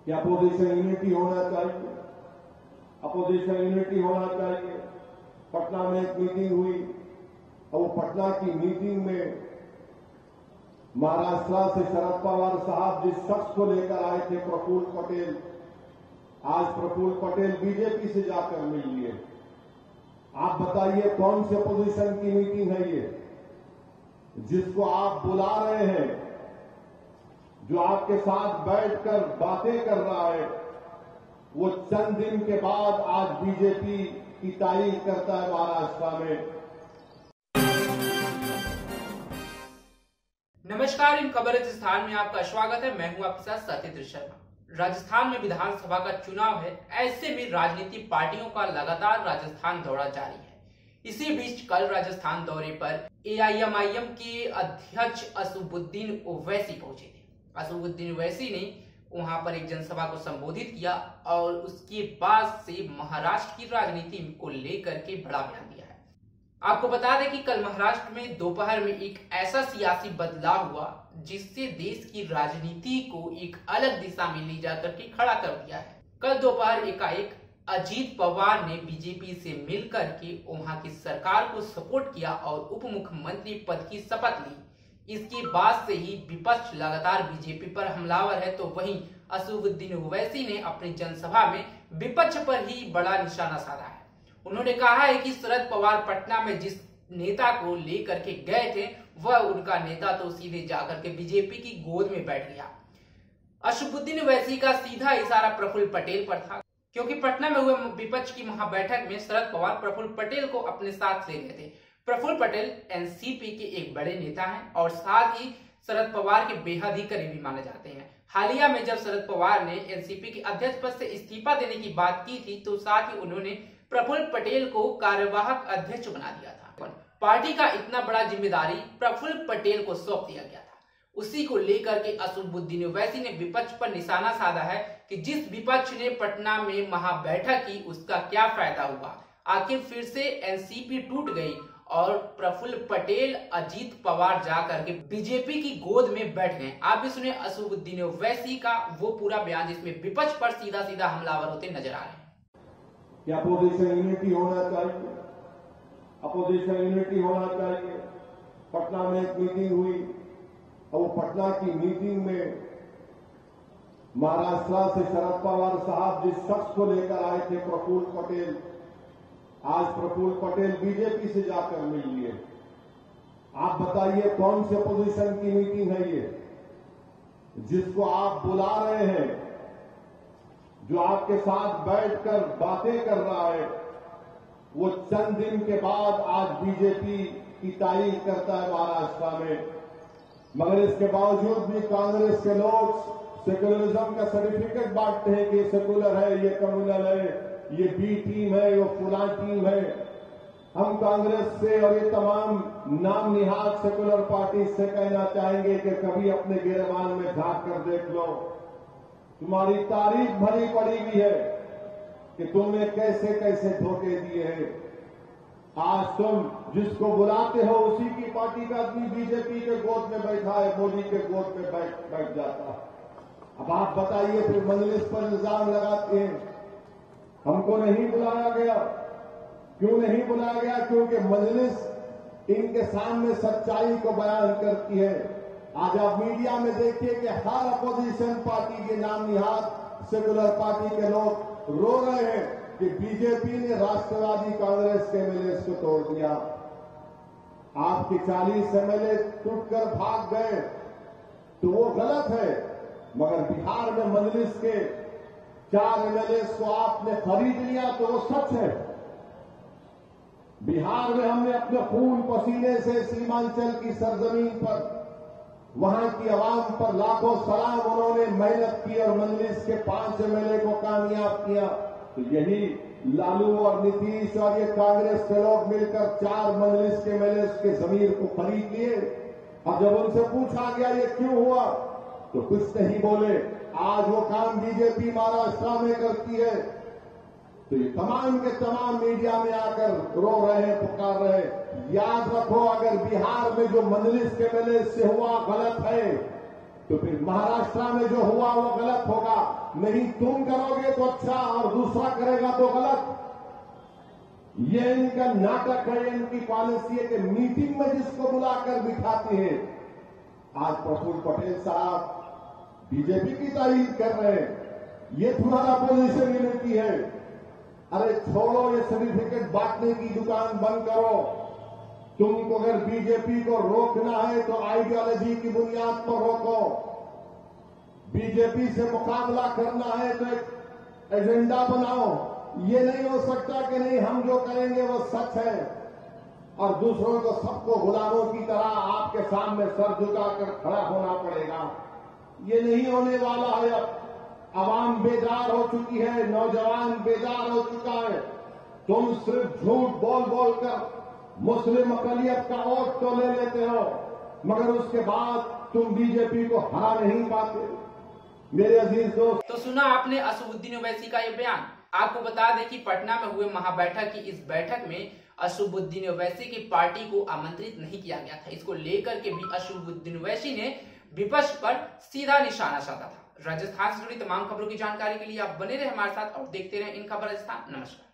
कि opposition unity होना चाहिए, अपोजिशन यूनिटी होना चाहिए। पटना में एक मीटिंग हुई और वो पटना की मीटिंग में महाराष्ट्र से शरद पवार साहब जिस शख्स को लेकर आए थे प्रफुल्ल पटेल, आज प्रफुल्ल पटेल बीजेपी से जाकर मिल लिए। आप बताइए कौन सी अपोजिशन की मीटिंग है ये जिसको आप बुला रहे हैं, जो आपके साथ बैठकर बातें कर रहा है, वो चंद दिन के बाद आज बीजेपी की तारीफ करता है महाराष्ट्र में। नमस्कार, इन खबर राजस्थान में आपका स्वागत है। मैं हूं आपके साथ सत्येंद्र शर्मा। राजस्थान में विधानसभा का चुनाव है, ऐसे में राजनीतिक पार्टियों का लगातार राजस्थान दौरा जारी है। इसी बीच कल राजस्थान दौरे पर एआईएमआईएम के अध्यक्ष असदुद्दीन ओवैसी पहुंचे थे। असदुद्दीन ओवैसी ने वहां पर एक जनसभा को संबोधित किया और उसके बाद से महाराष्ट्र की राजनीति को लेकर के बड़ा बयान दिया है। आपको बता दें कि कल महाराष्ट्र में दोपहर में एक ऐसा सियासी बदलाव हुआ जिससे देश की राजनीति को एक अलग दिशा में ले जाकर के खड़ा कर दिया है। कल दोपहर एकाएक अजीत पवार ने बीजेपी से मिलकर के वहां की सरकार को सपोर्ट किया और उप मुख्यमंत्री पद की शपथ ली। इसके बाद से ही विपक्ष लगातार बीजेपी पर हमलावर है, तो वहीं असदुद्दीन ओवैसी ने अपनी जनसभा में विपक्ष पर ही बड़ा निशाना साधा है। उन्होंने कहा है कि शरद पवार पटना में जिस नेता को लेकर के गए थे वह उनका नेता तो सीधे जाकर के बीजेपी की गोद में बैठ गया। असदुद्दीन ओवैसी का सीधा इशारा प्रफुल्ल पटेल पर था, क्योंकि पटना में हुए विपक्ष की महाबैठक में शरद पवार प्रफुल्ल पटेल को अपने साथ ले गए थे। प्रफुल्ल पटेल एनसीपी के एक बड़े नेता हैं और साथ ही शरद पवार के बेहद ही करीबी माने जाते हैं। हालिया में जब शरद पवार ने एनसीपी के अध्यक्ष पद से इस्तीफा देने की बात की थी, तो साथ ही उन्होंने प्रफुल्ल पटेल को कार्यवाहक अध्यक्ष बना दिया था। पार्टी का इतना बड़ा जिम्मेदारी प्रफुल्ल पटेल को सौंप दिया गया था। उसी को लेकर के असदुद्दीन ओवैसी ने विपक्ष पर निशाना साधा है कि जिस विपक्ष ने पटना में महाबैठक की उसका क्या फायदा हुआ। आखिर फिर से एनसीपी टूट गई और प्रफुल्ल पटेल अजीत पवार जाकर के बीजेपी की गोद में बैठ गए। आप भी सुने असदुद्दीन ओवैसी का वो पूरा बयान जिसमें विपक्ष पर सीधा सीधा हमलावर होते नजर आ रहे हैं। कि अपोजिशन यूनिटी होना चाहिए, अपोजिशन यूनिटी होना चाहिए। पटना में एक मीटिंग हुई और वो पटना की मीटिंग में महाराष्ट्र से शरद पवार साहब जिस शख्स को लेकर आए थे प्रफुल्ल पटेल, आज प्रफुल्ल पटेल बीजेपी से जाकर मिल लिए। आप बताइए कौन सी अपोजिशन की मीटिंग है ये जिसको आप बुला रहे हैं, जो आपके साथ बैठकर बातें कर रहा है, वो चंद दिन के बाद आज बीजेपी की तारीफ करता है महाराष्ट्र में। मगर इसके बावजूद भी कांग्रेस के लोग सेकुलरिज्म का सर्टिफिकेट बांटते हैं कि ये सेकुलर है, ये कम्युनल है, ये बी टीम है, ये फुलान टीम है। हम कांग्रेस से और ये तमाम नाम निहाद सेकुलर पार्टी से कहना चाहेंगे कि कभी अपने गिरबान में झांक कर देख लो। तुम्हारी तारीफ भरी पड़ी हुई है कि तुमने कैसे कैसे धोखे दिए हैं। आज तुम जिसको बुलाते हो उसी की पार्टी का आदमी बीजेपी के गोद में बैठा है, मोदी के गोद में बैठ जाता है। अब आप बताइए फिर मजलिस पर इल्जाम लगाते हैं हमको नहीं बुलाया गया। क्यों नहीं बुलाया गया? क्योंकि मजलिस इनके सामने सच्चाई को बयान करती है। आज आप मीडिया में देखिए कि हर अपोजिशन पार्टी के नाम निहाद सेकुलर पार्टी के लोग रो रहे हैं कि बीजेपी ने राष्ट्रवादी कांग्रेस के एमएलए को तोड़ दिया। आपके 40 एमएलए टूटकर भाग गए तो वो गलत है, मगर बिहार में मजलिस के 4 एमएलए को आपने खरीद लिया तो वो सच है। बिहार में हमने अपने खून पसीने से सीमांचल की सरजमीन पर वहां की आवाम पर लाखों सलाम उन्होंने मेहनत की और मजलिस के 5 एमएलए को कामयाब किया। तो यही लालू और नीतीश और ये कांग्रेस के लोग मिलकर 4 मजलिस के एमएलए के जमीर को खरीद लिए। और जब उनसे पूछा गया ये क्यों हुआ तो कुछ नहीं बोले। आज वो काम बीजेपी महाराष्ट्र में करती है। तो ये तमाम के तमाम मीडिया में आकर रो रहे हैं, पुकार रहे हैं। याद रखो, अगर बिहार में जो मजलिस के एमएलए से हुआ गलत है तो फिर महाराष्ट्र में जो हुआ वो गलत होगा। नहीं तुम करोगे तो अच्छा और दूसरा करेगा तो गलत। ये इनका नाटक है, इनकी पॉलिसी है कि मीटिंग में जिसको बुलाकर बिठाते हैं। आज प्रफुल्ल पटेल साहब बीजेपी की तारीफ कर रहे हैं, ये तुम्हारा पोजीशन यूनिटी है। अरे छोड़ो, ये सर्टिफिकेट बांटने की दुकान बंद करो। तुमको अगर बीजेपी को रोकना है तो आइडियोलॉजी की बुनियाद पर रोको। बीजेपी से मुकाबला करना है तो एक एजेंडा बनाओ। ये नहीं हो सकता कि नहीं हम जो करेंगे वो सच है और दूसरों को सबको गुलामों की तरह आपके सामने सर झुकाकर खड़ा होना पड़ेगा। ये नहीं होने वाला है। अब आवाम बेदार हो चुकी है, नौजवान बेदार हो चुका है। तुम सिर्फ झूठ बोल बोल कर मुस्लिम अकलियत का वोट तो ले लेते हो, मगर उसके बाद तुम बीजेपी को हरा नहीं पाते। मेरे अजीज दोस्त, तो सुना आपने असदुद्दीन ओवैसी का ये बयान। आपको बता दें कि पटना में हुए महाबैठक की इस बैठक में असदुद्दीन ओवैसी की पार्टी को आमंत्रित नहीं किया गया था। इसको लेकर के भी असदुद्दीन ओवैसी ने विपक्ष पर सीधा निशाना साधा था। राजस्थान से जुड़ी तमाम खबरों की जानकारी के लिए आप बने रहे हमारे साथ और देखते रहे इन खबर राजस्थान। नमस्कार।